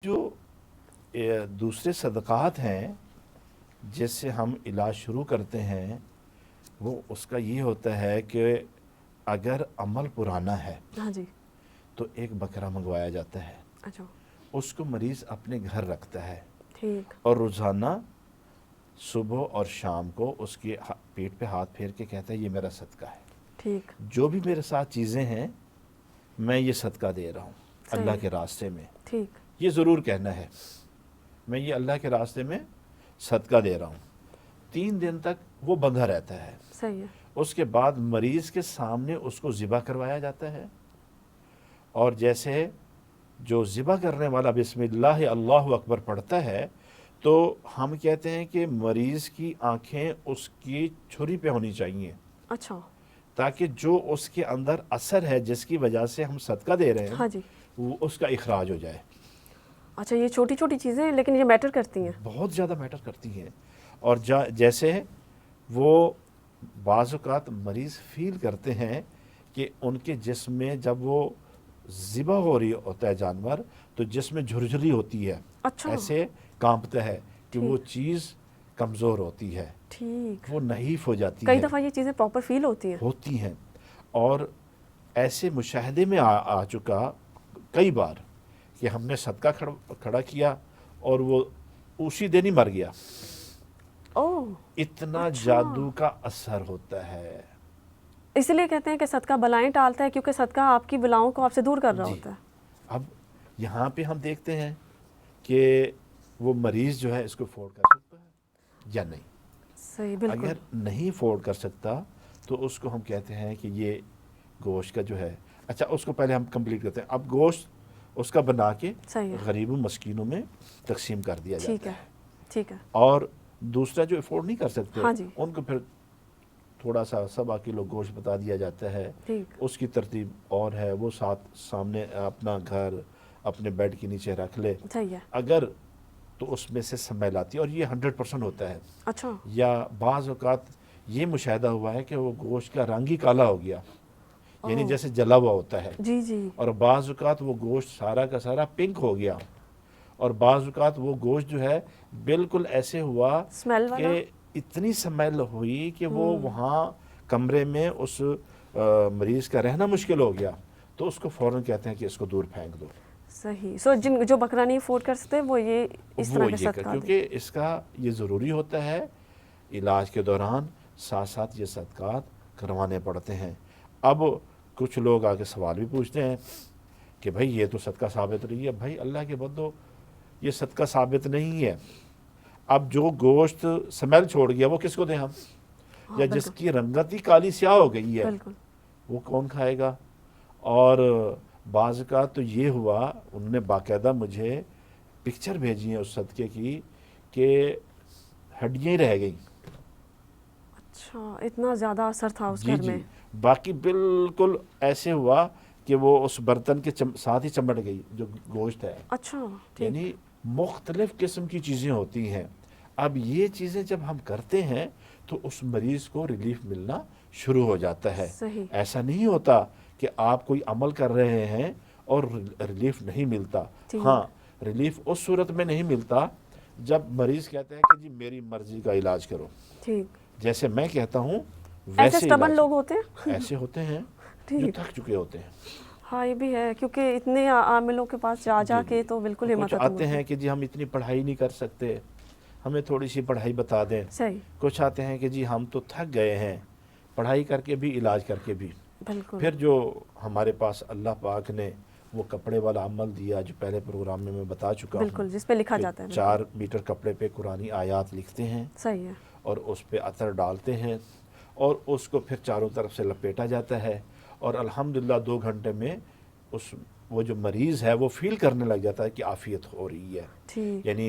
جو دوسرے صدقات ہیں جس سے ہم علاج شروع کرتے ہیں، وہ اس کا یہ ہوتا ہے کہ اگر عمل پرانا ہے ہاں جی، تو ایک بکرا منگوایا جاتا ہے، اچھا اس کو مریض اپنے گھر رکھتا ہے ٹھیک، اور روزانہ صبح اور شام کو اس کے پیٹ پہ ہاتھ پھیر کے کہتا ہے یہ میرا صدقہ ہے، ٹھیک، جو بھی میرے ساتھ چیزیں ہیں میں یہ صدقہ دے رہا ہوں صحیح اللہ ہے، کے راستے میں۔ ٹھیک، یہ ضرور کہنا ہے میں یہ اللہ کے راستے میں صدقہ دے رہا ہوں۔ 3 دن تک وہ بندھا رہتا ہے، صحیح ہے، اس کے بعد مریض کے سامنے اس کو ذبح کروایا جاتا ہے، اور جیسے جو ذبح کرنے والا بسم اللہ اللہ اکبر پڑھتا ہے تو ہم کہتے ہیں کہ مریض کی آنکھیں اس کی چھری پہ ہونی چاہیے، اچھا، تاکہ جو اس کے اندر اثر ہے جس کی وجہ سے ہم صدقہ دے رہے ہیں ہاں جی، وہ اس کا اخراج ہو جائے۔ اچھا یہ چھوٹی چھوٹی چیزیں ہیں لیکن یہ میٹر کرتی ہیں، بہت زیادہ میٹر کرتی ہیں، اور جیسے وہ بعض اوقات مریض فیل کرتے ہیں کہ ان کے جسم میں جب وہ ذبح ہو رہی ہوتا ہے جانور تو جسم میں جھرجھری ہوتی ہے، اچھا، ایسے کانپتا ہے کہ وہ ٹھیک، چیز کمزور ہوتی ہے، ٹھیک، وہ نحیف ہو جاتی کئی ہے، دفعہ یہ چیزیں پراپر فیل ہوتی ہیں، ہوتی ہیں۔ اور ایسے مشاہدے میں آ چکا کئی بار کہ ہم نے صدقہ کھڑا کیا اور وہ اسی دن ہی مر گیا، اوہ، اتنا اچھا، جادو کا اثر ہوتا ہے۔ اسی لیے کہتے ہیں کہ صدقہ بلائیں ٹالتا ہے کیونکہ صدقہ آپ کی بلاؤں کو آپ سے دور کر رہا جی، ہوتا ہے۔ اب یہاں پہ ہم دیکھتے ہیں کہ وہ مریض جو ہے اس کو افورڈ کر سکتا ہے یا نہیں۔ صحیح، بالکل، اگر نہیں افورڈ کر سکتا تو اس کو ہم کہتے ہیں کہ یہ گوشت کا جو ہے، اچھا اس کو پہلے ہم کمپلیٹ کرتے ہیں، اب گوشت اس کا بنا کے صحیح ہے، غریبوں مسکینوں میں تقسیم کر دیا ٹھیک جاتا ہے، ہے، ٹھیک ہے، اور دوسرا جو افورڈ نہیں کر سکتے ہاں جی، ان کو پھر تھوڑا سا 1.25 کلو گوشت بتا دیا جاتا ہے، ٹھیک، اس کی ترتیب اور ہے، وہ سامنے اپنا گھر اپنے بیڈ کے نیچے رکھ لے، صحیح ہے، اگر تو اس میں سے سمیل آتی ہے، اور یہ 100% ہوتا ہے۔ اچھا، یا بعض اوقات یہ مشاہدہ ہوا ہے کہ وہ گوشت کا رنگ ہی کالا ہو گیا، یعنی اوہ، جیسے جلا ہوا ہوتا ہے، جی جی، اور بعض اوقات وہ گوشت سارا کا سارا پنک ہو گیا، اور بعض اوقات وہ گوشت جو ہے بالکل ایسے ہوا اسمیل والا، کہ اتنی سمیل ہوئی کہ وہ وہاں کمرے میں اس مریض کا رہنا مشکل ہو گیا، تو اس کو فوراً کہتے ہیں کہ اس کو دور پھینک دو۔ صحیح، سو جو بکرا نہیں افورڈ کر سکتے وہ یہ اس طرح وہ کے یہ صدقہ دیں، کیونکہ اس کا یہ ضروری ہوتا ہے علاج کے دوران ساتھ ساتھ یہ صدقات کروانے پڑتے ہیں۔ اب کچھ لوگ آگے سوال بھی پوچھتے ہیں کہ بھائی یہ تو صدقہ ثابت رہی ہے، بھائی اللہ کے بندو یہ صدقہ ثابت نہیں ہے، اب جو گوشت سمیل چھوڑ گیا وہ کس کو دیں ہم، ہاں یا جس بالکل، کی رنگت ہی کالی سیاہ ہو گئی ہے بالکل، وہ کون کھائے گا؟ اور بعض کا تو یہ ہوا انہوں نے باقاعدہ مجھے پکچر بھیجی ہیں اس صدقے کی کہ ہڈیاں ہی رہ گئیں، اچھا اتنا زیادہ اثر تھا اس جی گھر میں، جی، باقی بالکل ایسے ہوا کہ وہ اس برتن کے ساتھ ہی چمٹ گئی جو گوشت ہے، اچھا ٹھیک، یعنی مختلف قسم کی چیزیں ہوتی ہیں۔ اب یہ چیزیں جب ہم کرتے ہیں تو اس مریض کو ریلیف ملنا شروع ہو جاتا ہے۔ صحیح، ایسا نہیں ہوتا کہ آپ کوئی عمل کر رہے ہیں اور ریلیف نہیں ملتا، ہاں ٹھیک، ریلیف اس صورت میں نہیں ملتا جب مریض کہتا ہے کہ جی میری مرضی کا علاج کرو، ٹھیک، جیسے میں کہتا ہوں ایسے ویسے اسٹبن علاج لوگ ہوتے ہیں، ایسے ہوتے ہیں جو ٹھیک، تھک چکے ہوتے ہیں۔ ہاں یہ بھی ہے کیونکہ اتنے عاملوں کے پاس جا جی جی، کے تو بالکل کچھ ہمت ختم آتے ہوتی ہے، ہیں کہ جی ہم اتنی پڑھائی نہیں کر سکتے، ہمیں تھوڑی سی پڑھائی بتا دیں، صحیح، کچھ آتے ہیں کہ جی ہم تو تھک گئے ہیں پڑھائی کر کے بھی علاج کر کے بھی۔ بالکل، پھر جو ہمارے پاس اللہ پاک نے وہ کپڑے والا عمل دیا جو پہلے پروگرام میں بتا چکا ہوں بالکل جس پہ لکھا کہ جاتا ہے، بالکل 4 میٹر کپڑے پہ قرآنی آیات لکھتے ہیں صحیح ہے، اور اس پہ عطر ڈالتے ہیں اور اس کو پھر چاروں طرف سے لپیٹا جاتا ہے، اور الحمدللہ 2 گھنٹے میں وہ جو مریض ہے وہ فیل کرنے لگ جاتا ہے کہ عافیت ہو رہی ہے، ٹھیک، یعنی